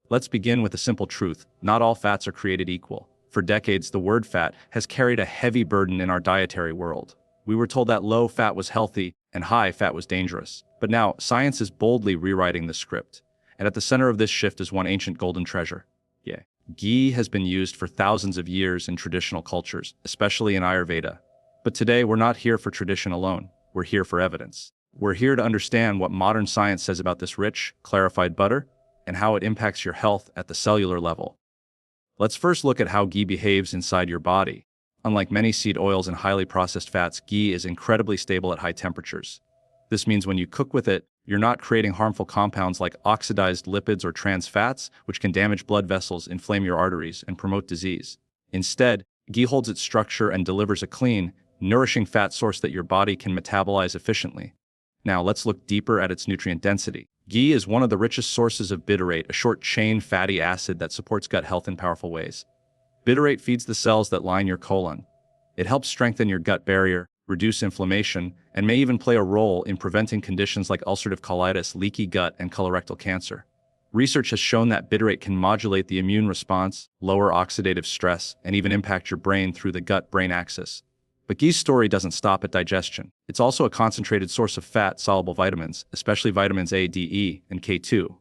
Let's begin with a simple truth. Not all fats are created equal. For decades, the word fat has carried a heavy burden in our dietary world. We were told that low fat was healthy and high fat was dangerous. But now, science is boldly rewriting the script. And at the center of this shift is one ancient golden treasure. Yeah. Ghee has been used for thousands of years in traditional cultures, especially in Ayurveda. But today, we're not here for tradition alone. We're here for evidence. We're here to understand what modern science says about this rich, clarified butter and how it impacts your health at the cellular level. Let's first look at how ghee behaves inside your body. Unlike many seed oils and highly processed fats, ghee is incredibly stable at high temperatures. This means when you cook with it, you're not creating harmful compounds like oxidized lipids or trans fats, which can damage blood vessels, inflame your arteries, and promote disease. Instead, ghee holds its structure and delivers a clean, nourishing fat source that your body can metabolize efficiently. Now let's look deeper at its nutrient density. Ghee is one of the richest sources of butyrate, a short-chain fatty acid that supports gut health in powerful ways. Butyrate feeds the cells that line your colon. It helps strengthen your gut barrier, reduce inflammation, and may even play a role in preventing conditions like ulcerative colitis, leaky gut, and colorectal cancer. Research has shown that butyrate can modulate the immune response, lower oxidative stress, and even impact your brain through the gut-brain axis. But ghee's story doesn't stop at digestion. It's also a concentrated source of fat-soluble vitamins, especially vitamins A, D, E, and K2.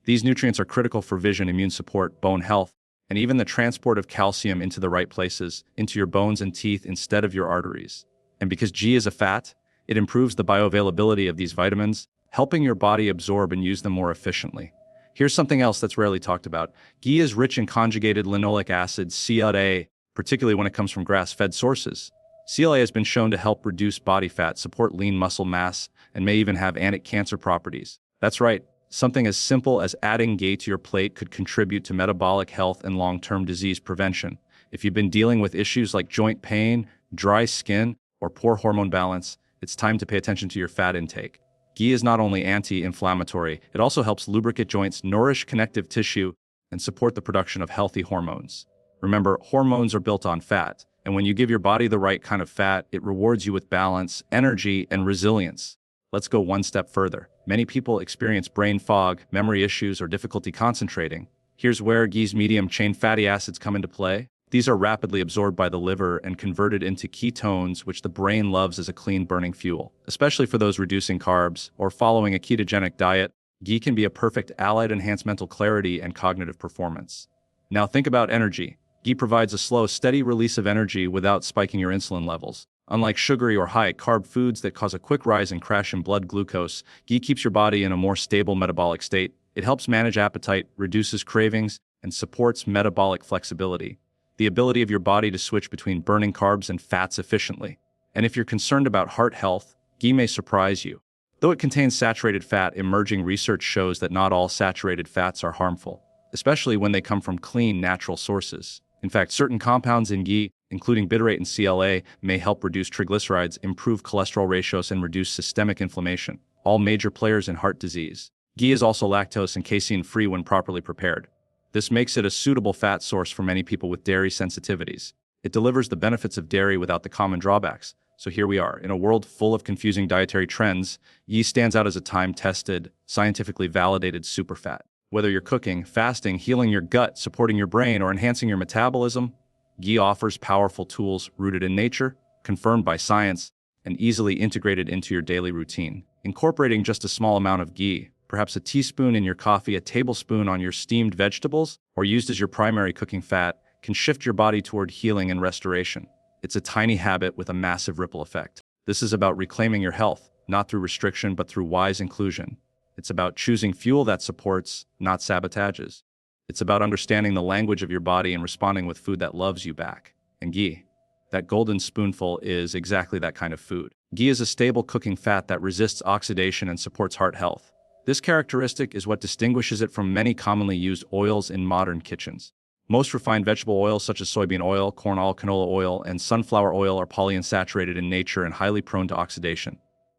These nutrients are critical for vision, immune support, bone health, and even the transport of calcium into the right places, into your bones and teeth instead of your arteries. And because ghee is a fat, it improves the bioavailability of these vitamins, helping your body absorb and use them more efficiently. Here's something else that's rarely talked about. Ghee is rich in conjugated linoleic acid, CLA, particularly when it comes from grass-fed sources. CLA has been shown to help reduce body fat, support lean muscle mass, and may even have anti-cancer properties. That's right, something as simple as adding ghee to your plate could contribute to metabolic health and long-term disease prevention. If you've been dealing with issues like joint pain, dry skin, or poor hormone balance, it's time to pay attention to your fat intake. Ghee is not only anti-inflammatory, it also helps lubricate joints, nourish connective tissue, and support the production of healthy hormones. Remember, hormones are built on fat, and when you give your body the right kind of fat, it rewards you with balance, energy, and resilience. Let's go one step further. Many people experience brain fog, memory issues, or difficulty concentrating. Here's where ghee's medium-chain fatty acids come into play. These are rapidly absorbed by the liver and converted into ketones, which the brain loves as a clean burning fuel. Especially for those reducing carbs or following a ketogenic diet, ghee can be a perfect ally to enhance mental clarity and cognitive performance. Now think about energy. Ghee provides a slow, steady release of energy without spiking your insulin levels. Unlike sugary or high-carb foods that cause a quick rise and crash in blood glucose, ghee keeps your body in a more stable metabolic state. It helps manage appetite, reduces cravings, and supports metabolic flexibility, the ability of your body to switch between burning carbs and fats efficiently. And if you're concerned about heart health, ghee may surprise you. Though it contains saturated fat, emerging research shows that not all saturated fats are harmful, especially when they come from clean, natural sources. In fact, certain compounds in ghee, including butyrate and CLA, may help reduce triglycerides, improve cholesterol ratios, and reduce systemic inflammation, all major players in heart disease. Ghee is also lactose and casein-free when properly prepared. This makes it a suitable fat source for many people with dairy sensitivities. It delivers the benefits of dairy without the common drawbacks. So here we are, in a world full of confusing dietary trends, ghee stands out as a time-tested, scientifically validated superfat. Whether you're cooking, fasting, healing your gut, supporting your brain, or enhancing your metabolism, ghee offers powerful tools rooted in nature, confirmed by science, and easily integrated into your daily routine. Incorporating just a small amount of ghee, perhaps a teaspoon in your coffee, a tablespoon on your steamed vegetables, or used as your primary cooking fat, can shift your body toward healing and restoration. It's a tiny habit with a massive ripple effect. This is about reclaiming your health, not through restriction but through wise inclusion. It's about choosing fuel that supports, not sabotages. It's about understanding the language of your body and responding with food that loves you back. And ghee, that golden spoonful, is exactly that kind of food. Ghee is a stable cooking fat that resists oxidation and supports heart health. This characteristic is what distinguishes it from many commonly used oils in modern kitchens. Most refined vegetable oils such as soybean oil, corn oil, canola oil, and sunflower oil are polyunsaturated in nature and highly prone to oxidation.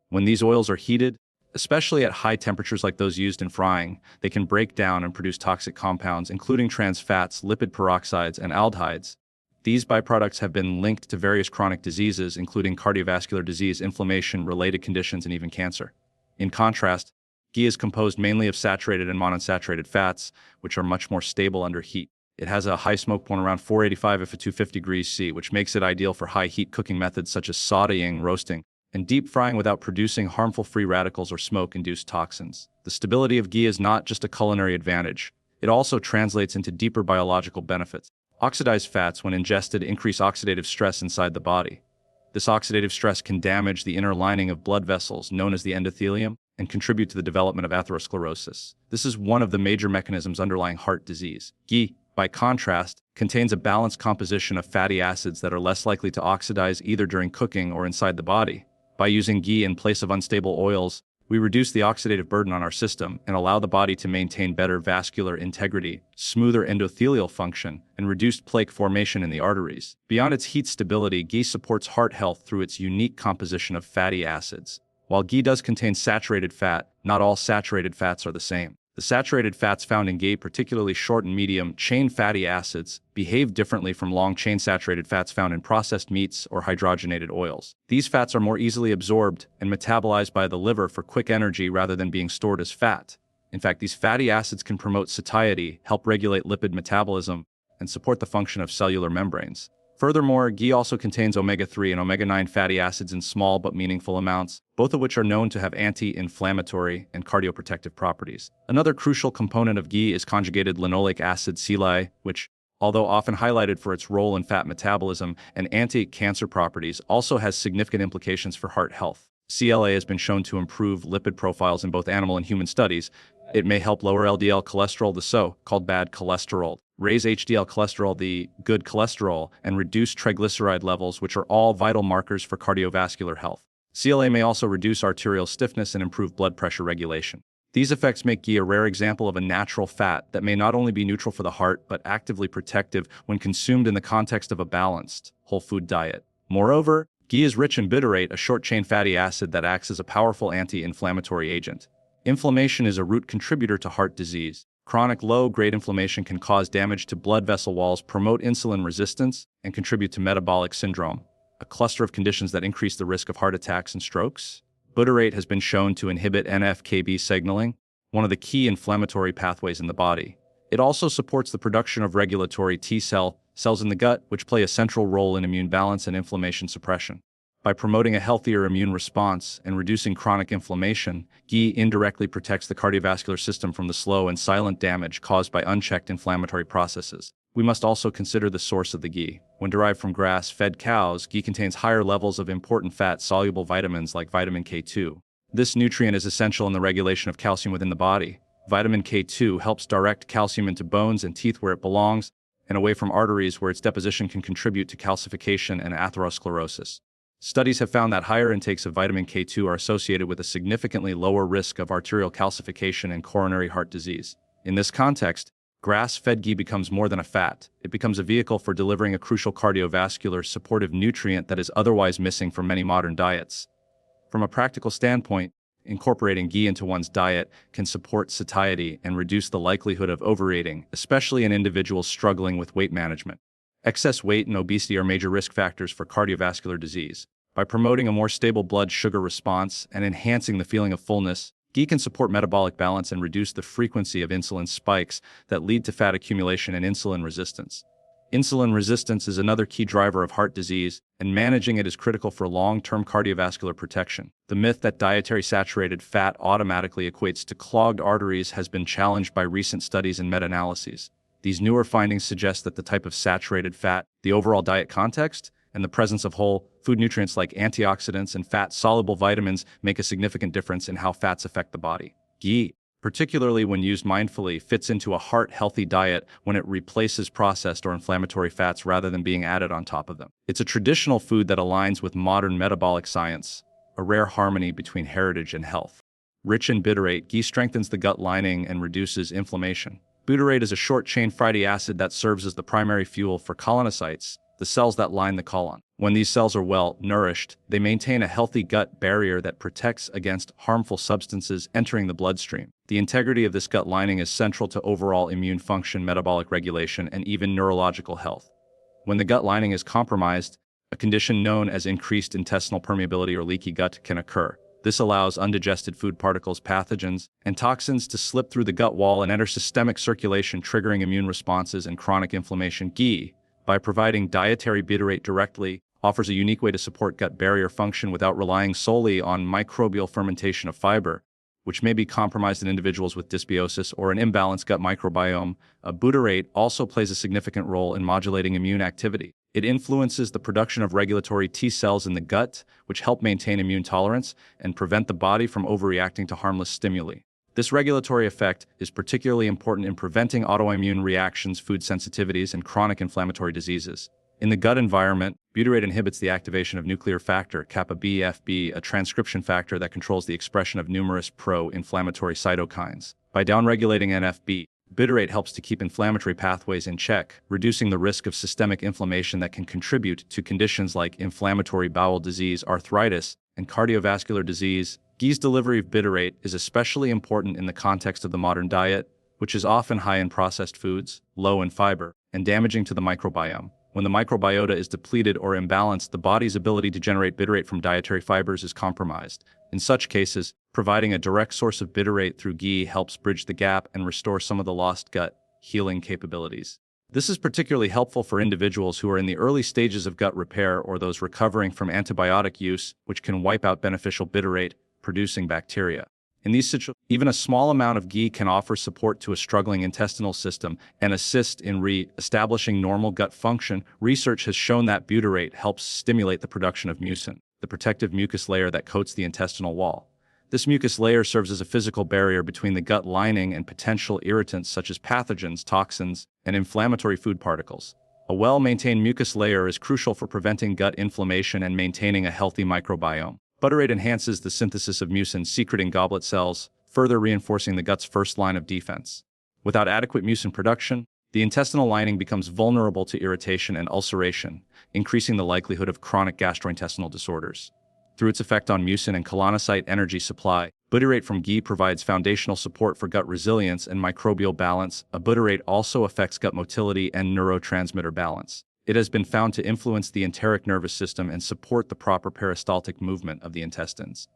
When these oils are heated, especially at high temperatures like those used in frying, they can break down and produce toxic compounds, including trans fats, lipid peroxides, and aldehydes. These byproducts have been linked to various chronic diseases, including cardiovascular disease, inflammation, related conditions, and even cancer. In contrast, Ghee is composed mainly of saturated and monounsaturated fats, which are much more stable under heat. It has a high smoke point around 485 F at 250 degrees C, which makes it ideal for high heat cooking methods such as sautéing, roasting, and deep frying without producing harmful free radicals or smoke-induced toxins. The stability of ghee is not just a culinary advantage. It also translates into deeper biological benefits. Oxidized fats, when ingested, increase oxidative stress inside the body. This oxidative stress can damage the inner lining of blood vessels, known as the endothelium, and contribute to the development of atherosclerosis. This is one of the major mechanisms underlying heart disease. Ghee, by contrast, contains a balanced composition of fatty acids that are less likely to oxidize either during cooking or inside the body. By using ghee in place of unstable oils, we reduce the oxidative burden on our system and allow the body to maintain better vascular integrity, smoother endothelial function, and reduced plaque formation in the arteries. Beyond its heat stability, ghee supports heart health through its unique composition of fatty acids. While ghee does contain saturated fat, not all saturated fats are the same. The saturated fats found in ghee, particularly short and medium-chain fatty acids, behave differently from long-chain saturated fats found in processed meats or hydrogenated oils. These fats are more easily absorbed and metabolized by the liver for quick energy rather than being stored as fat. In fact, these fatty acids can promote satiety, help regulate lipid metabolism, and support the function of cellular membranes. Furthermore, ghee also contains omega-3 and omega-9 fatty acids in small but meaningful amounts, both of which are known to have anti-inflammatory and cardioprotective properties. Another crucial component of ghee is conjugated linoleic acid CLA, which, although often highlighted for its role in fat metabolism and anti-cancer properties, also has significant implications for heart health. CLA has been shown to improve lipid profiles in both animal and human studies. It may help lower LDL cholesterol, the so-called bad cholesterol, raise HDL cholesterol, the good cholesterol, and reduce triglyceride levels, which are all vital markers for cardiovascular health. CLA may also reduce arterial stiffness and improve blood pressure regulation. These effects make ghee a rare example of a natural fat that may not only be neutral for the heart, but actively protective when consumed in the context of a balanced, whole food diet. Moreover, ghee is rich in butyrate, a short-chain fatty acid that acts as a powerful anti-inflammatory agent. Inflammation is a root contributor to heart disease. Chronic low-grade inflammation can cause damage to blood vessel walls, promote insulin resistance, and contribute to metabolic syndrome, a cluster of conditions that increase the risk of heart attacks and strokes. Butyrate has been shown to inhibit NF-κB signaling, one of the key inflammatory pathways in the body. It also supports the production of regulatory T cells in the gut, which play a central role in immune balance and inflammation suppression. By promoting a healthier immune response and reducing chronic inflammation, ghee indirectly protects the cardiovascular system from the slow and silent damage caused by unchecked inflammatory processes. We must also consider the source of the ghee. When derived from grass-fed cows, ghee contains higher levels of important fat-soluble vitamins like vitamin K2. This nutrient is essential in the regulation of calcium within the body. Vitamin K2 helps direct calcium into bones and teeth where it belongs, and away from arteries where its deposition can contribute to calcification and atherosclerosis. Studies have found that higher intakes of vitamin K2 are associated with a significantly lower risk of arterial calcification and coronary heart disease. In this context, grass-fed ghee becomes more than a fat. It becomes a vehicle for delivering a crucial cardiovascular supportive nutrient that is otherwise missing from many modern diets. From a practical standpoint, incorporating ghee into one's diet can support satiety and reduce the likelihood of overeating, especially in individuals struggling with weight management. Excess weight and obesity are major risk factors for cardiovascular disease. By promoting a more stable blood sugar response and enhancing the feeling of fullness, ghee can support metabolic balance and reduce the frequency of insulin spikes that lead to fat accumulation and insulin resistance. Insulin resistance is another key driver of heart disease, and managing it is critical for long-term cardiovascular protection. The myth that dietary saturated fat automatically equates to clogged arteries has been challenged by recent studies and meta-analyses. These newer findings suggest that the type of saturated fat, the overall diet context, and the presence of whole food nutrients like antioxidants and fat-soluble vitamins make a significant difference in how fats affect the body. Ghee, particularly when used mindfully, fits into a heart-healthy diet when it replaces processed or inflammatory fats rather than being added on top of them. It's a traditional food that aligns with modern metabolic science, a rare harmony between heritage and health. Rich in butyrate, ghee strengthens the gut lining and reduces inflammation. Butyrate is a short-chain fatty acid that serves as the primary fuel for colonocytes, the cells that line the colon. When these cells are well nourished, they maintain a healthy gut barrier that protects against harmful substances entering the bloodstream. The integrity of this gut lining is central to overall immune function, metabolic regulation, and even neurological health. When the gut lining is compromised, a condition known as increased intestinal permeability or leaky gut can occur. This allows undigested food particles, pathogens, and toxins to slip through the gut wall and enter systemic circulation, triggering immune responses and chronic inflammation. Ghee, by providing dietary butyrate directly, offers a unique way to support gut barrier function without relying solely on microbial fermentation of fiber, which may be compromised in individuals with dysbiosis or an imbalanced gut microbiome. Butyrate also plays a significant role in modulating immune activity. It influences the production of regulatory T cells in the gut, which help maintain immune tolerance and prevent the body from overreacting to harmless stimuli. This regulatory effect is particularly important in preventing autoimmune reactions, food sensitivities, and chronic inflammatory diseases. In the gut environment, butyrate inhibits the activation of nuclear factor, kappa-B, a transcription factor that controls the expression of numerous pro-inflammatory cytokines. By downregulating NFB, butyrate helps to keep inflammatory pathways in check, reducing the risk of systemic inflammation that can contribute to conditions like inflammatory bowel disease, arthritis, and cardiovascular disease. Ghee's delivery of butyrate is especially important in the context of the modern diet, which is often high in processed foods, low in fiber, and damaging to the microbiome. When the microbiota is depleted or imbalanced, the body's ability to generate butyrate from dietary fibers is compromised. In such cases, providing a direct source of butyrate through ghee helps bridge the gap and restore some of the lost gut healing capabilities. This is particularly helpful for individuals who are in the early stages of gut repair or those recovering from antibiotic use, which can wipe out beneficial butyrate-producing bacteria. In these situations, even a small amount of ghee can offer support to a struggling intestinal system and assist in re-establishing normal gut function. Research has shown that butyrate helps stimulate the production of mucin, the protective mucus layer that coats the intestinal wall. This mucus layer serves as a physical barrier between the gut lining and potential irritants such as pathogens, toxins, and inflammatory food particles. A well-maintained mucus layer is crucial for preventing gut inflammation and maintaining a healthy microbiome. Butyrate enhances the synthesis of mucin secreting goblet cells, further reinforcing the gut's first line of defense. Without adequate mucin production, the intestinal lining becomes vulnerable to irritation and ulceration, increasing the likelihood of chronic gastrointestinal disorders. Through its effect on mucin and colonocyte energy supply, butyrate from ghee provides foundational support for gut resilience and microbial balance. Butyrate also affects gut motility and neurotransmitter balance. It has been found to influence the enteric nervous system and support the proper peristaltic movement of the intestines.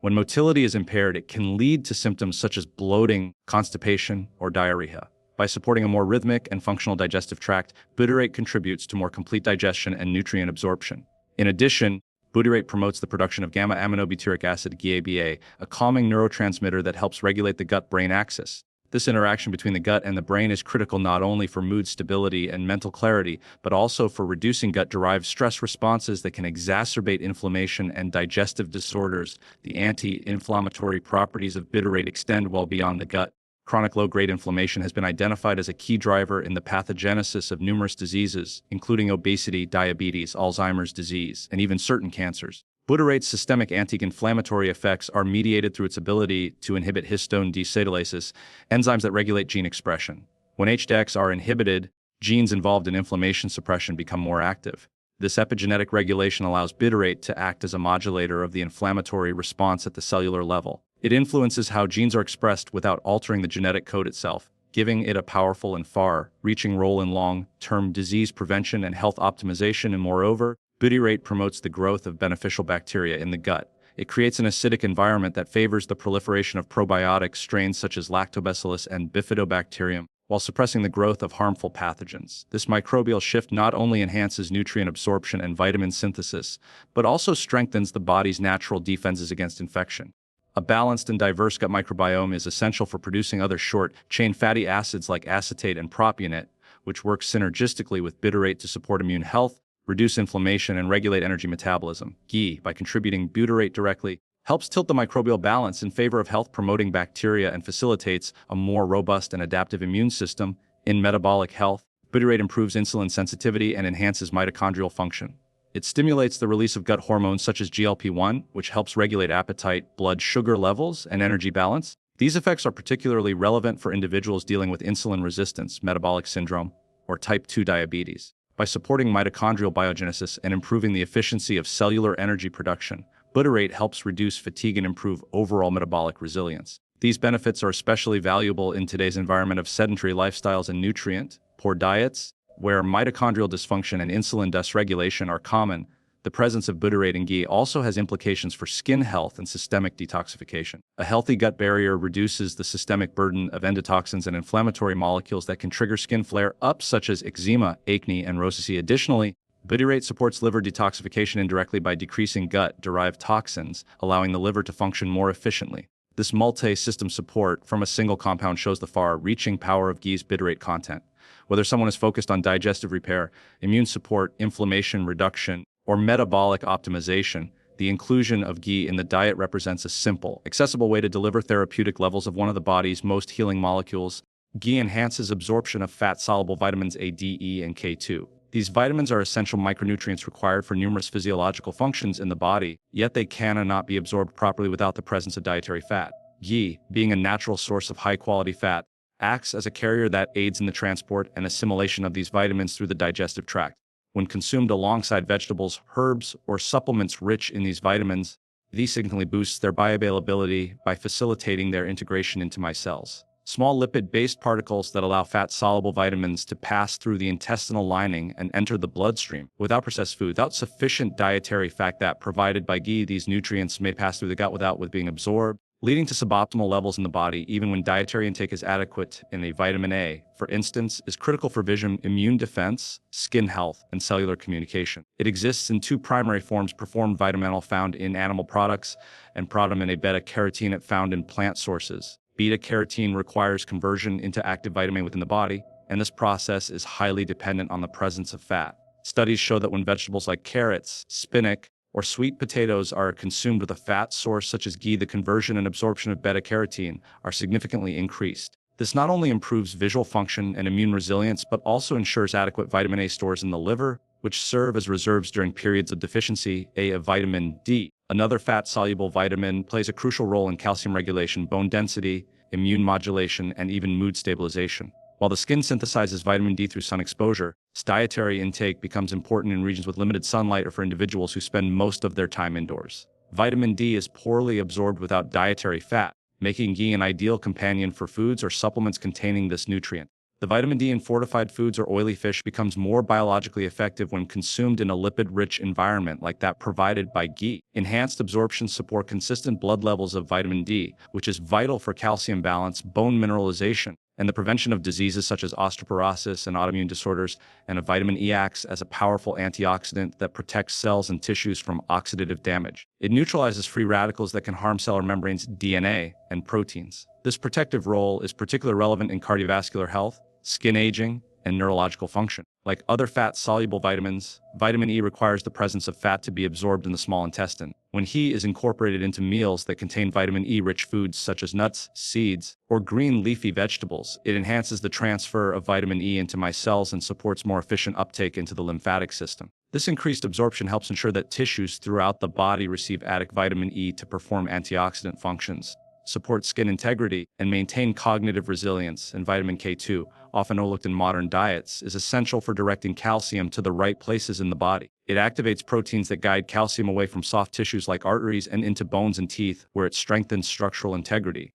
When motility is impaired, it can lead to symptoms such as bloating, constipation, or diarrhea. By supporting a more rhythmic and functional digestive tract, butyrate contributes to more complete digestion and nutrient absorption. In addition, butyrate promotes the production of gamma-aminobutyric acid, GABA, a calming neurotransmitter that helps regulate the gut-brain axis. This interaction between the gut and the brain is critical not only for mood stability and mental clarity, but also for reducing gut-derived stress responses that can exacerbate inflammation and digestive disorders. The anti-inflammatory properties of butyrate extend well beyond the gut. Chronic low-grade inflammation has been identified as a key driver in the pathogenesis of numerous diseases, including obesity, diabetes, Alzheimer's disease, and even certain cancers. Butyrate's systemic anti-inflammatory effects are mediated through its ability to inhibit histone deacetylases, enzymes that regulate gene expression. When HDACs are inhibited, genes involved in inflammation suppression become more active. This epigenetic regulation allows butyrate to act as a modulator of the inflammatory response at the cellular level. It influences how genes are expressed without altering the genetic code itself, giving it a powerful and far-reaching role in long-term disease prevention and health optimization. And moreover, butyrate promotes the growth of beneficial bacteria in the gut. It creates an acidic environment that favors the proliferation of probiotic strains such as lactobacillus and bifidobacterium, while suppressing the growth of harmful pathogens. This microbial shift not only enhances nutrient absorption and vitamin synthesis, but also strengthens the body's natural defenses against infection. A balanced and diverse gut microbiome is essential for producing other short-chain fatty acids like acetate and propionate, which work synergistically with butyrate to support immune health, reduce inflammation, and regulate energy metabolism. Ghee, by contributing butyrate directly, helps tilt the microbial balance in favor of health-promoting bacteria and facilitates a more robust and adaptive immune system. In metabolic health, butyrate improves insulin sensitivity and enhances mitochondrial function. It stimulates the release of gut hormones such as GLP-1, which helps regulate appetite, blood sugar levels, and energy balance. These effects are particularly relevant for individuals dealing with insulin resistance, metabolic syndrome, or type 2 diabetes. By supporting mitochondrial biogenesis and improving the efficiency of cellular energy production, butyrate helps reduce fatigue and improve overall metabolic resilience. These benefits are especially valuable in today's environment of sedentary lifestyles and nutrient-poor diets, where mitochondrial dysfunction and insulin dysregulation are common. The presence of butyrate in ghee also has implications for skin health and systemic detoxification. A healthy gut barrier reduces the systemic burden of endotoxins and inflammatory molecules that can trigger skin flare-ups such as eczema, acne, and rosacea. Additionally, butyrate supports liver detoxification indirectly by decreasing gut-derived toxins, allowing the liver to function more efficiently. This multi-system support from a single compound shows the far-reaching power of ghee's butyrate content. Whether someone is focused on digestive repair, immune support, inflammation reduction, or metabolic optimization, the inclusion of ghee in the diet represents a simple, accessible way to deliver therapeutic levels of one of the body's most healing molecules. Ghee enhances absorption of fat-soluble vitamins A, D, E, and K2. These vitamins are essential micronutrients required for numerous physiological functions in the body, yet they cannot be absorbed properly without the presence of dietary fat. Ghee, being a natural source of high-quality fat, acts as a carrier that aids in the transport and assimilation of these vitamins through the digestive tract. When consumed alongside vegetables, herbs, or supplements rich in these vitamins, these significantly boosts their bioavailability by facilitating their integration into my cells. Small lipid-based particles that allow fat-soluble vitamins to pass through the intestinal lining and enter the bloodstream. Without processed food, without sufficient dietary fat that provided by ghee, these nutrients may pass through the gut without being absorbed, leading to suboptimal levels in the body even when dietary intake is adequate. In a vitamin A, for instance, is critical for vision, immune defense, skin health, and cellular communication. It exists in two primary forms: performed vitamin found in animal products and vitamin A beta-carotene found in plant sources. Beta-carotene requires conversion into active vitamin within the body, and this process is highly dependent on the presence of fat. Studies show that when vegetables like carrots, spinach, or sweet potatoes are consumed with a fat source such as ghee, the conversion and absorption of beta-carotene are significantly increased. This not only improves visual function and immune resilience, but also ensures adequate vitamin A stores in the liver, which serve as reserves during periods of deficiency of vitamin D. Another fat-soluble vitamin plays a crucial role in calcium regulation, bone density, immune modulation, and even mood stabilization. While the skin synthesizes vitamin D through sun exposure, dietary intake becomes important in regions with limited sunlight or for individuals who spend most of their time indoors. Vitamin D is poorly absorbed without dietary fat, making ghee an ideal companion for foods or supplements containing this nutrient. The vitamin D in fortified foods or oily fish becomes more biologically effective when consumed in a lipid-rich environment like that provided by ghee. Enhanced absorption support consistent blood levels of vitamin D, which is vital for calcium balance, bone mineralization, and the prevention of diseases such as osteoporosis and autoimmune disorders. And vitamin E acts as a powerful antioxidant that protects cells and tissues from oxidative damage. It neutralizes free radicals that can harm cellular membranes, DNA, and proteins. This protective role is particularly relevant in cardiovascular health, skin aging, and neurological function. Like other fat-soluble vitamins, vitamin E requires the presence of fat to be absorbed in the small intestine. When He is incorporated into meals that contain vitamin E-rich foods such as nuts, seeds, or green leafy vegetables, it enhances the transfer of vitamin E into my cells and supports more efficient uptake into the lymphatic system. This increased absorption helps ensure that tissues throughout the body receive adequate vitamin E to perform antioxidant functions, support skin integrity, and maintain cognitive resilience. And vitamin K2, often overlooked in modern diets, is essential for directing calcium to the right places in the body. It activates proteins that guide calcium away from soft tissues like arteries and into bones and teeth, where it strengthens structural integrity.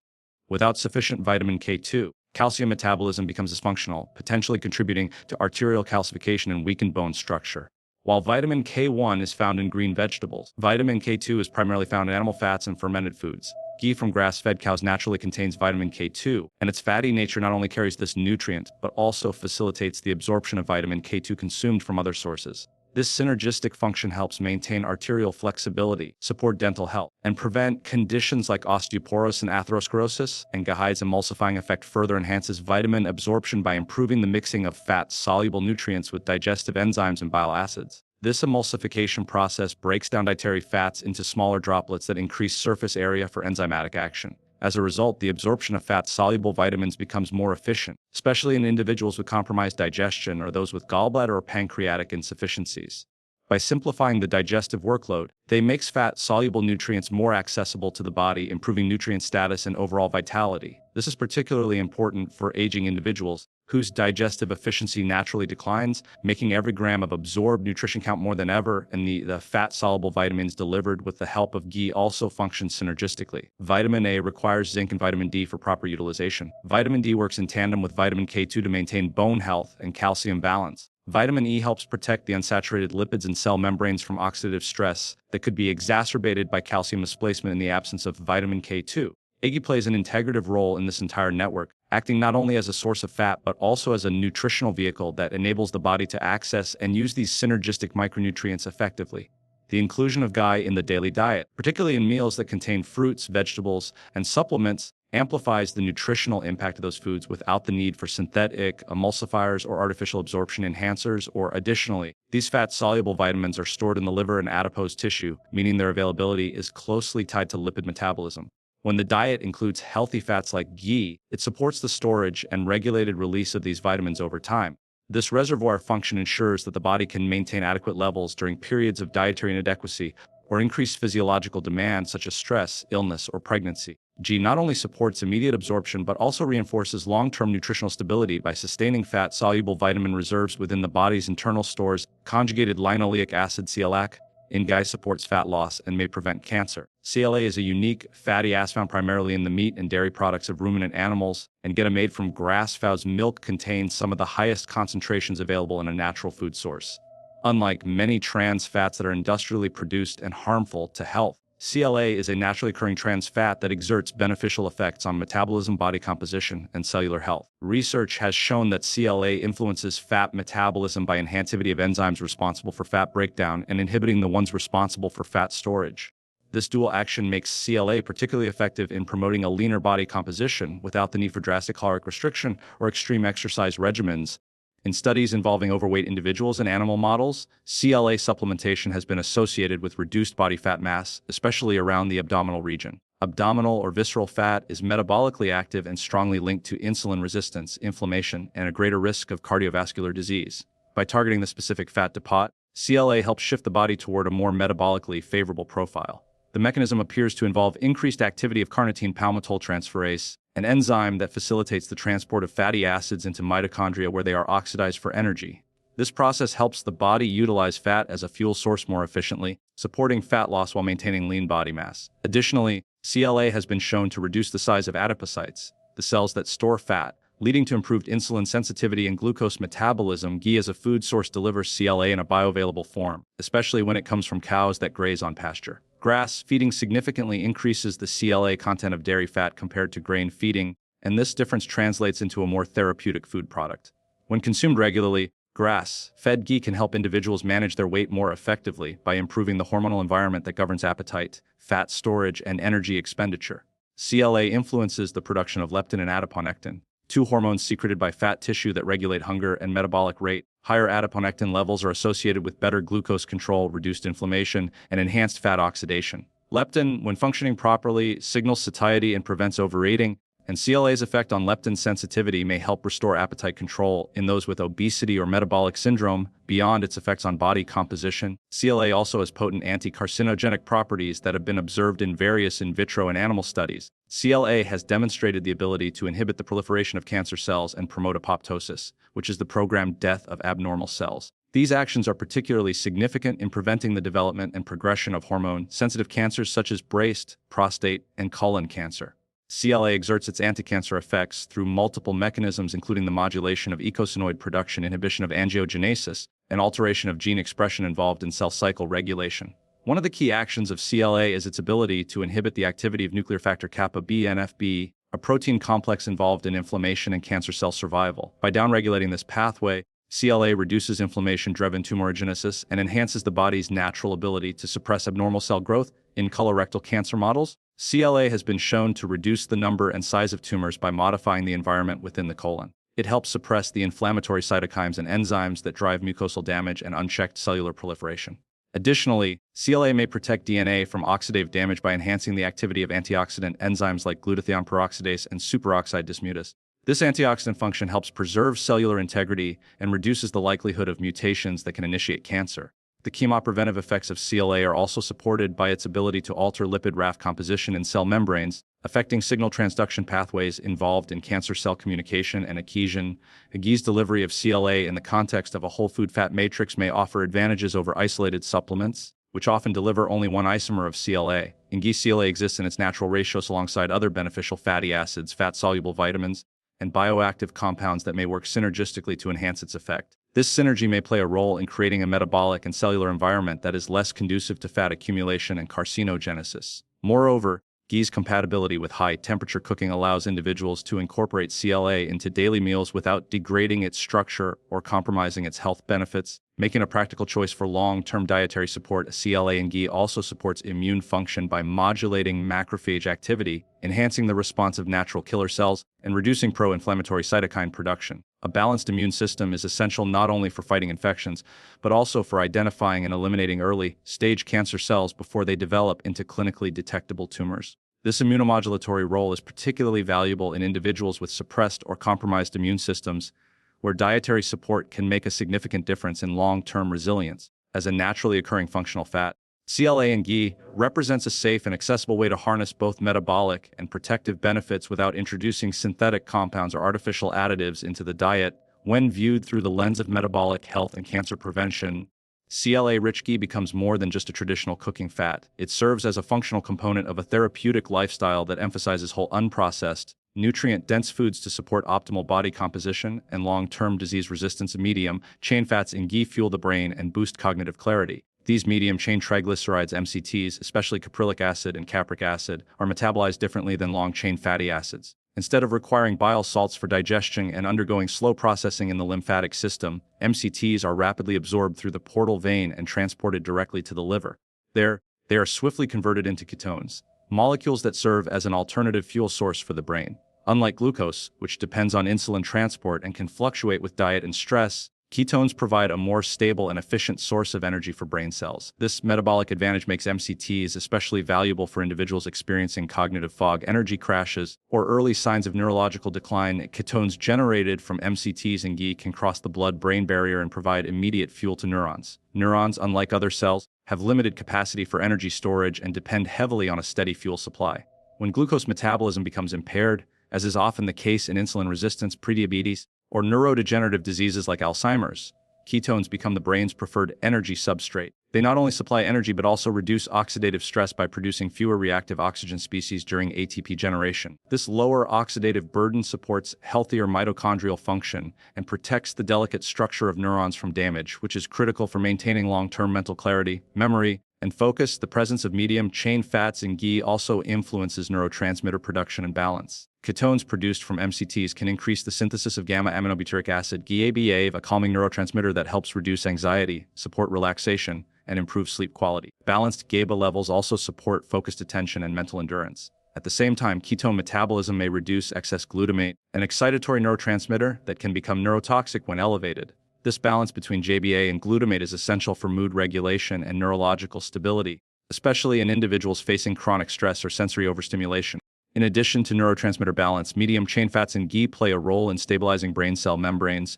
Without sufficient vitamin K2, calcium metabolism becomes dysfunctional, potentially contributing to arterial calcification and weakened bone structure. While vitamin K1 is found in green vegetables, vitamin K2 is primarily found in animal fats and fermented foods. Ghee from grass-fed cows naturally contains vitamin K2, and its fatty nature not only carries this nutrient, but also facilitates the absorption of vitamin K2 consumed from other sources. This synergistic function helps maintain arterial flexibility, support dental health, and prevent conditions like osteoporosis and atherosclerosis. And Ghee's emulsifying effect further enhances vitamin absorption by improving the mixing of fat-soluble nutrients with digestive enzymes and bile acids. This emulsification process breaks down dietary fats into smaller droplets that increase surface area for enzymatic action. As a result, the absorption of fat-soluble vitamins becomes more efficient, especially in individuals with compromised digestion or those with gallbladder or pancreatic insufficiencies. By simplifying the digestive workload, they makes fat-soluble nutrients more accessible to the body, improving nutrient status and overall vitality. This is particularly important for aging individuals whose digestive efficiency naturally declines, making every gram of absorbed nutrition count more than ever. And the fat-soluble vitamins delivered with the help of ghee also function synergistically. Vitamin A requires zinc and vitamin D for proper utilization. Vitamin D works in tandem with vitamin K2 to maintain bone health and calcium balance. Vitamin E helps protect the unsaturated lipids and cell membranes from oxidative stress that could be exacerbated by calcium misplacement in the absence of vitamin K2. Ghee plays an integrative role in this entire network, acting not only as a source of fat but also as a nutritional vehicle that enables the body to access and use these synergistic micronutrients effectively. The inclusion of Ghee in the daily diet, particularly in meals that contain fruits, vegetables, and supplements, amplifies the nutritional impact of those foods without the need for synthetic emulsifiers or artificial absorption enhancers. Or additionally, these fat-soluble vitamins are stored in the liver and adipose tissue, meaning their availability is closely tied to lipid metabolism. When the diet includes healthy fats like ghee, it supports the storage and regulated release of these vitamins over time. This reservoir function ensures that the body can maintain adequate levels during periods of dietary inadequacy or increased physiological demand such as stress, illness, or pregnancy. Ghee not only supports immediate absorption but also reinforces long-term nutritional stability by sustaining fat-soluble vitamin reserves within the body's internal stores. Conjugated linoleic acid (CLAC) in Ghee supports fat loss and may prevent cancer. CLA is a unique fatty acid found primarily in the meat and dairy products of ruminant animals, and made from grass-fed milk contains some of the highest concentrations available in a natural food source. Unlike many trans fats that are industrially produced and harmful to health, CLA is a naturally occurring trans fat that exerts beneficial effects on metabolism, body composition, and cellular health. Research has shown that CLA influences fat metabolism by enhancing activity of enzymes responsible for fat breakdown and inhibiting the ones responsible for fat storage. This dual action makes CLA particularly effective in promoting a leaner body composition without the need for drastic caloric restriction or extreme exercise regimens. In studies involving overweight individuals and animal models, CLA supplementation has been associated with reduced body fat mass, especially around the abdominal region. Abdominal or visceral fat is metabolically active and strongly linked to insulin resistance, inflammation, and a greater risk of cardiovascular disease. By targeting the specific fat depot, CLA helps shift the body toward a more metabolically favorable profile. The mechanism appears to involve increased activity of carnitine palmitoyltransferase, an enzyme that facilitates the transport of fatty acids into mitochondria where they are oxidized for energy. This process helps the body utilize fat as a fuel source more efficiently, supporting fat loss while maintaining lean body mass. Additionally, CLA has been shown to reduce the size of adipocytes, the cells that store fat, leading to improved insulin sensitivity and glucose metabolism. Ghee as a food source delivers CLA in a bioavailable form, especially when it comes from cows that graze on pasture. Grass feeding significantly increases the CLA content of dairy fat compared to grain feeding, and this difference translates into a more therapeutic food product. When consumed regularly, grass-fed ghee can help individuals manage their weight more effectively by improving the hormonal environment that governs appetite, fat storage, and energy expenditure. CLA influences the production of leptin and adiponectin, two hormones secreted by fat tissue that regulate hunger and metabolic rate. Higher adiponectin levels are associated with better glucose control, reduced inflammation, and enhanced fat oxidation. Leptin, when functioning properly, signals satiety and prevents overeating, and CLA's effect on leptin sensitivity may help restore appetite control in those with obesity or metabolic syndrome. Beyond its effects on body composition, CLA also has potent anti-carcinogenic properties that have been observed in various in vitro and animal studies. CLA has demonstrated the ability to inhibit the proliferation of cancer cells and promote apoptosis, which is the programmed death of abnormal cells. These actions are particularly significant in preventing the development and progression of hormone-sensitive cancers such as breast, prostate, and colon cancer. CLA exerts its anti-cancer effects through multiple mechanisms, including the modulation of eicosanoid production, inhibition of angiogenesis, and alteration of gene expression involved in cell cycle regulation. One of the key actions of CLA is its ability to inhibit the activity of nuclear factor kappa B NFB, a protein complex involved in inflammation and cancer cell survival. By downregulating this pathway, CLA reduces inflammation-driven tumorigenesis and enhances the body's natural ability to suppress abnormal cell growth. In colorectal cancer models, CLA has been shown to reduce the number and size of tumors by modifying the environment within the colon. It helps suppress the inflammatory cytokines and enzymes that drive mucosal damage and unchecked cellular proliferation. Additionally, CLA may protect DNA from oxidative damage by enhancing the activity of antioxidant enzymes like glutathione peroxidase and superoxide dismutase. This antioxidant function helps preserve cellular integrity and reduces the likelihood of mutations that can initiate cancer. The chemopreventive effects of CLA are also supported by its ability to alter lipid raft composition in cell membranes, affecting signal transduction pathways involved in cancer cell communication and adhesion. Ghee's delivery of CLA in the context of a whole food fat matrix may offer advantages over isolated supplements, which often deliver only one isomer of CLA. In Ghee, CLA exists in its natural ratios alongside other beneficial fatty acids, fat-soluble vitamins, and bioactive compounds that may work synergistically to enhance its effect. This synergy may play a role in creating a metabolic and cellular environment that is less conducive to fat accumulation and carcinogenesis. Moreover, Ghee's compatibility with high-temperature cooking allows individuals to incorporate CLA into daily meals without degrading its structure or compromising its health benefits, making a practical choice for long-term dietary support. CLA in Ghee also supports immune function by modulating macrophage activity, enhancing the response of natural killer cells, and reducing pro-inflammatory cytokine production. A balanced immune system is essential not only for fighting infections, but also for identifying and eliminating early-stage cancer cells before they develop into clinically detectable tumors. This immunomodulatory role is particularly valuable in individuals with suppressed or compromised immune systems, where dietary support can make a significant difference in long-term resilience. As a naturally occurring functional fat, CLA in Ghee represents a safe and accessible way to harness both metabolic and protective benefits without introducing synthetic compounds or artificial additives into the diet. When viewed through the lens of metabolic health and cancer prevention, CLA-rich Ghee becomes more than just a traditional cooking fat. It serves as a functional component of a therapeutic lifestyle that emphasizes whole, unprocessed, nutrient-dense foods to support optimal body composition and long-term disease resistance. Medium-chain fats in Ghee fuel the brain and boost cognitive clarity. These medium-chain triglycerides, MCTs, especially caprylic acid and capric acid, are metabolized differently than long-chain fatty acids. Instead of requiring bile salts for digestion and undergoing slow processing in the lymphatic system, MCTs are rapidly absorbed through the portal vein and transported directly to the liver. There, they are swiftly converted into ketones, molecules that serve as an alternative fuel source for the brain. Unlike glucose, which depends on insulin transport and can fluctuate with diet and stress, ketones provide a more stable and efficient source of energy for brain cells. This metabolic advantage makes MCTs especially valuable for individuals experiencing cognitive fog, energy crashes, or early signs of neurological decline. Ketones generated from MCTs in Ghee can cross the blood-brain barrier and provide immediate fuel to neurons. Neurons, unlike other cells, have limited capacity for energy storage and depend heavily on a steady fuel supply. When glucose metabolism becomes impaired, as is often the case in insulin resistance, prediabetes, or neurodegenerative diseases like Alzheimer's, ketones become the brain's preferred energy substrate. They not only supply energy but also reduce oxidative stress by producing fewer reactive oxygen species during ATP generation. This lower oxidative burden supports healthier mitochondrial function and protects the delicate structure of neurons from damage, which is critical for maintaining long-term mental clarity, memory, and focus. The presence of medium-chain fats in Ghee also influences neurotransmitter production and balance. Ketones produced from MCTs can increase the synthesis of gamma-aminobutyric acid, GABA, a calming neurotransmitter that helps reduce anxiety, support relaxation, and improve sleep quality. Balanced GABA levels also support focused attention and mental endurance. At the same time, ketone metabolism may reduce excess glutamate, an excitatory neurotransmitter that can become neurotoxic when elevated. This balance between GABA and glutamate is essential for mood regulation and neurological stability, especially in individuals facing chronic stress or sensory overstimulation. In addition to neurotransmitter balance, medium-chain fats in Ghee play a role in stabilizing brain cell membranes.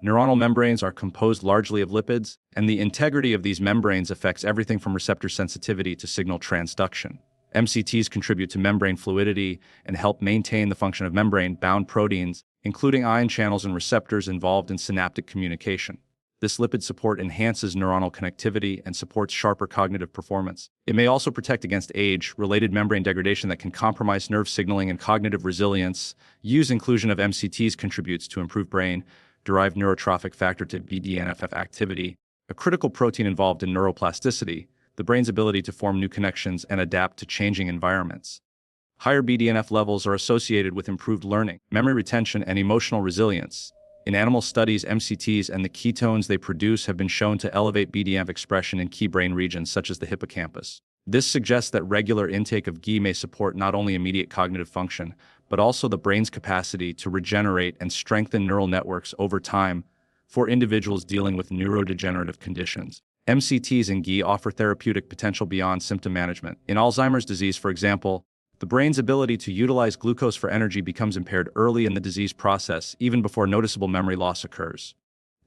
Neuronal membranes are composed largely of lipids, and the integrity of these membranes affects everything from receptor sensitivity to signal transduction. MCTs contribute to membrane fluidity and help maintain the function of membrane-bound proteins, including ion channels and receptors involved in synaptic communication. This lipid support enhances neuronal connectivity and supports sharper cognitive performance. It may also protect against age-related membrane degradation that can compromise nerve signaling and cognitive resilience. Inclusion of MCTs contributes to improved brain-derived neurotrophic factor to BDNF activity, a critical protein involved in neuroplasticity, the brain's ability to form new connections and adapt to changing environments. Higher BDNF levels are associated with improved learning, memory retention, and emotional resilience. In animal studies, MCTs and the ketones they produce have been shown to elevate BDNF expression in key brain regions such as the hippocampus. This suggests that regular intake of Ghee may support not only immediate cognitive function, but also the brain's capacity to regenerate and strengthen neural networks over time for individuals dealing with neurodegenerative conditions. MCTs in Ghee offer therapeutic potential beyond symptom management. In Alzheimer's disease, for example, the brain's ability to utilize glucose for energy becomes impaired early in the disease process, even before noticeable memory loss occurs.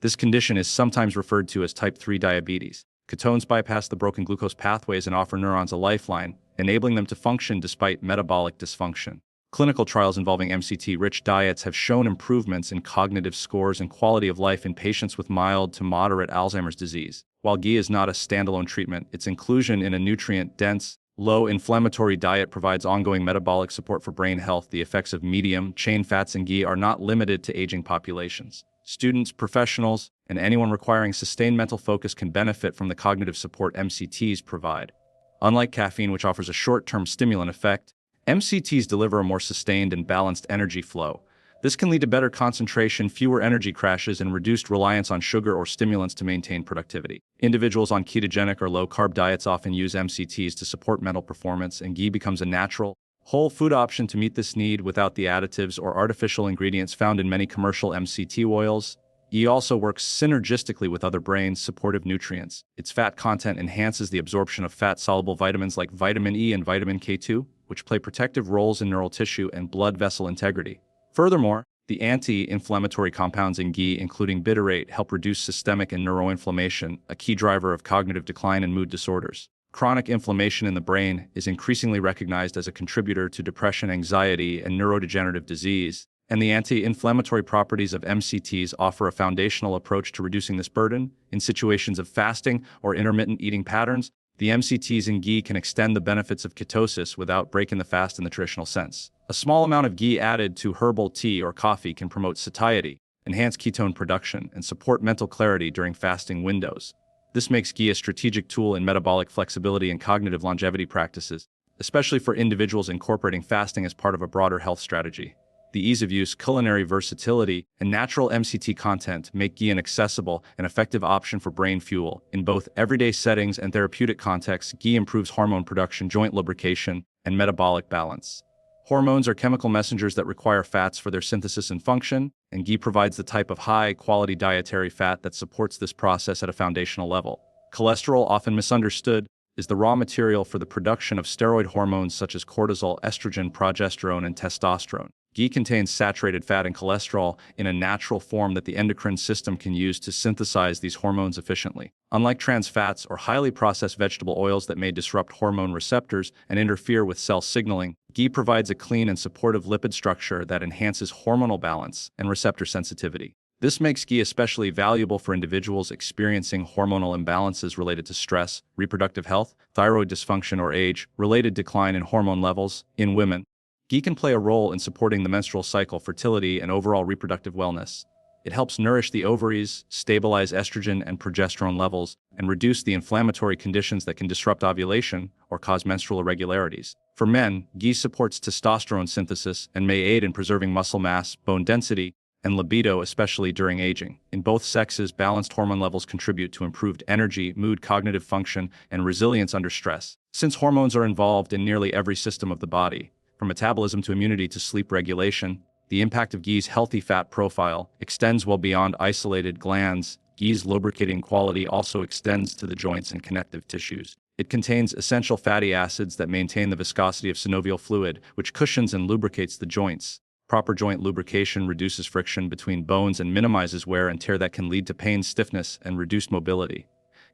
This condition is sometimes referred to as type 3 diabetes. Ketones bypass the broken glucose pathways and offer neurons a lifeline, enabling them to function despite metabolic dysfunction. Clinical trials involving MCT-rich diets have shown improvements in cognitive scores and quality of life in patients with mild to moderate Alzheimer's disease. While Ghee is not a standalone treatment, its inclusion in a nutrient-dense, Low inflammatory diet provides ongoing metabolic support for brain health. The effects of medium chain fats in ghee are not limited to aging populations. Students, professionals, and anyone requiring sustained mental focus can benefit from the cognitive support MCTs provide. Unlike caffeine, which offers a short-term stimulant effect, MCTs deliver a more sustained and balanced energy flow. This can lead to better concentration, fewer energy crashes, and reduced reliance on sugar or stimulants to maintain productivity. Individuals on ketogenic or low-carb diets often use MCTs to support mental performance, and ghee becomes a natural, whole food option to meet this need without the additives or artificial ingredients found in many commercial MCT oils. Ghee also works synergistically with other brain-supportive nutrients. Its fat content enhances the absorption of fat-soluble vitamins like vitamin E and vitamin K2, which play protective roles in neural tissue and blood vessel integrity. Furthermore, the anti-inflammatory compounds in ghee, including butyrate, help reduce systemic and neuroinflammation, a key driver of cognitive decline and mood disorders. Chronic inflammation in the brain is increasingly recognized as a contributor to depression, anxiety, and neurodegenerative disease, and the anti-inflammatory properties of MCTs offer a foundational approach to reducing this burden. In situations of fasting or intermittent eating patterns, the MCTs in ghee can extend the benefits of ketosis without breaking the fast in the traditional sense. A small amount of ghee added to herbal tea or coffee can promote satiety, enhance ketone production, and support mental clarity during fasting windows. This makes ghee a strategic tool in metabolic flexibility and cognitive longevity practices, especially for individuals incorporating fasting as part of a broader health strategy. The ease of use, culinary versatility, and natural MCT content make ghee an accessible and effective option for brain fuel. In both everyday settings and therapeutic contexts, ghee improves hormone production, joint lubrication, and metabolic balance. Hormones are chemical messengers that require fats for their synthesis and function, and ghee provides the type of high-quality dietary fat that supports this process at a foundational level. Cholesterol, often misunderstood, is the raw material for the production of steroid hormones such as cortisol, estrogen, progesterone, and testosterone. Ghee contains saturated fat and cholesterol in a natural form that the endocrine system can use to synthesize these hormones efficiently. Unlike trans fats or highly processed vegetable oils that may disrupt hormone receptors and interfere with cell signaling, ghee provides a clean and supportive lipid structure that enhances hormonal balance and receptor sensitivity. This makes ghee especially valuable for individuals experiencing hormonal imbalances related to stress, reproductive health, thyroid dysfunction, or age-related decline in hormone levels. In women, ghee can play a role in supporting the menstrual cycle, fertility, and overall reproductive wellness. It helps nourish the ovaries, stabilize estrogen and progesterone levels, and reduce the inflammatory conditions that can disrupt ovulation or cause menstrual irregularities. For men, ghee supports testosterone synthesis and may aid in preserving muscle mass, bone density, and libido, especially during aging. In both sexes, balanced hormone levels contribute to improved energy, mood, cognitive function, and resilience under stress. Since hormones are involved in nearly every system of the body, from metabolism to immunity to sleep regulation, the impact of ghee's healthy fat profile extends well beyond isolated glands. Ghee's lubricating quality also extends to the joints and connective tissues. It contains essential fatty acids that maintain the viscosity of synovial fluid, which cushions and lubricates the joints. Proper joint lubrication reduces friction between bones and minimizes wear and tear that can lead to pain, stiffness, and reduced mobility.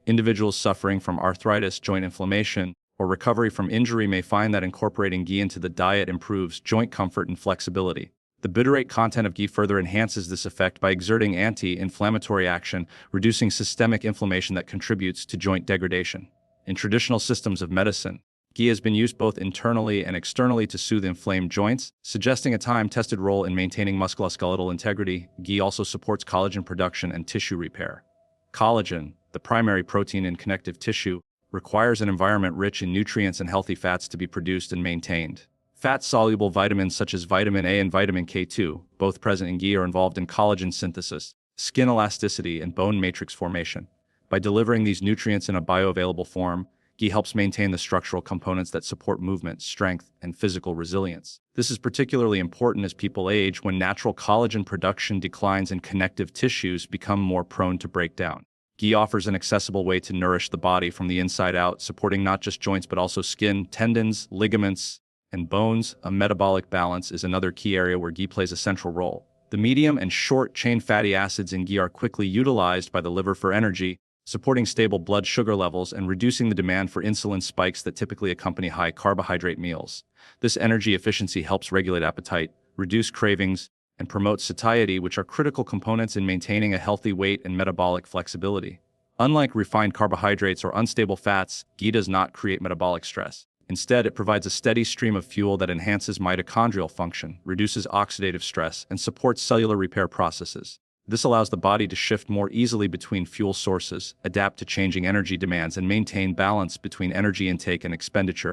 Individuals suffering from arthritis, joint inflammation, or recovery from injury may find that incorporating ghee into the diet improves joint comfort and flexibility. The butyrate content of ghee further enhances this effect by exerting anti-inflammatory action, reducing systemic inflammation that contributes to joint degradation. In traditional systems of medicine, ghee has been used both internally and externally to soothe inflamed joints, suggesting a time-tested role in maintaining musculoskeletal integrity. Ghee also supports collagen production and tissue repair. Collagen, the primary protein in connective tissue, requires an environment rich in nutrients and healthy fats to be produced and maintained. Fat-soluble vitamins such as vitamin A and vitamin K2, both present in ghee, are involved in collagen synthesis, skin elasticity, and bone matrix formation. By delivering these nutrients in a bioavailable form, ghee helps maintain the structural components that support movement, strength, and physical resilience. This is particularly important as people age, when natural collagen production declines and connective tissues become more prone to breakdown. Ghee offers an accessible way to nourish the body from the inside out, supporting not just joints but also skin, tendons, ligaments, and bones. A metabolic balance is another key area where ghee plays a central role. The medium and short-chain fatty acids in ghee are quickly utilized by the liver for energy, supporting stable blood sugar levels and reducing the demand for insulin spikes that typically accompany high-carbohydrate meals. This energy efficiency helps regulate appetite, reduce cravings, and promote satiety, which are critical components in maintaining a healthy weight and metabolic flexibility. Unlike refined carbohydrates or unstable fats, ghee does not create metabolic stress. Instead, it provides a steady stream of fuel that enhances mitochondrial function, reduces oxidative stress, and supports cellular repair processes. This allows the body to shift more easily between fuel sources, adapt to changing energy demands, and maintain balance between energy intake and expenditure,